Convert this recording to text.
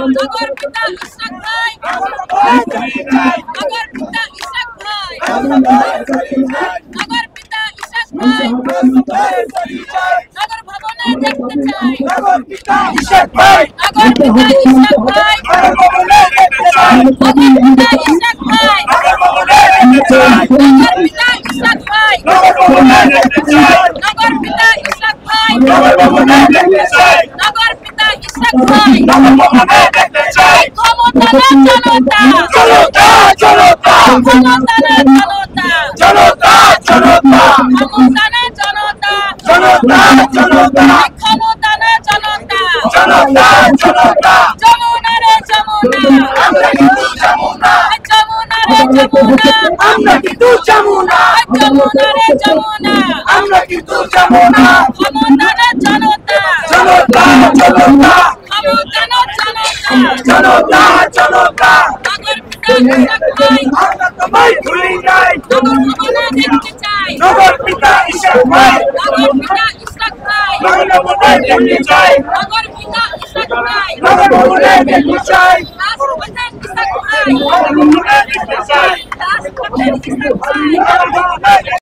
নগর পিতা ইসহাক ভাই নগর পিতা ইসহাক ভাই নগর পিতা ইসহাক ভাই নগর ভবনে দেখতে চাই নগর পিতা ইসহাক ভাই নগর পিতা ইসহাক ভাই নগর ভবনে দেখতে চাই নগর পিতা ইসহাক ভাই নগর ভবনে দেখতে চাই নগর পিতা ইসহাক ভাই নগর ভবনে দেখতে চাই নগর পিতা ইসহাক ভাই নগর ভবনে দেখতে চাই নগর পিতা ইসহাক ভাই নগর ভবনে দেখতে চাই ক্ষমতা না জনতা জনতা জনতা ক্ষমতা না জনতা জনতা জনতা ক্ষমতা না জনতা জনতা জনতা ক্ষমতা না জনতা জনতা জনতা যমুনা রে যমুনা আমরা কিন্তু যমুনা যমুনা রে যমুনা আমরা কিন্তু যমুনা যমুনা রে যমুনা আমরা কিন্তু যমুনা ক্ষমতা না জনতা জনতা জনতা ক্ষমতা না জনতা জনতা জনতা নগর পিতা ইসহাক ভাই আমরা তোমায় ভুলি নাই নগর ভবনে দেখতে চাই নগর পিতা ইসহাক ভাই নগর পিতা ইসহাক ভাই নগর ভবনে দেখতে চাই নগর পিতা ইসহাক ভাই নগর ভবনে দেখতে চাই রাষ্ট্রপতি ইসহাক ভাই নগর ভবনে দেখতে চাই রাষ্ট্রপতি ইসহাক ভাই নগর ভবনে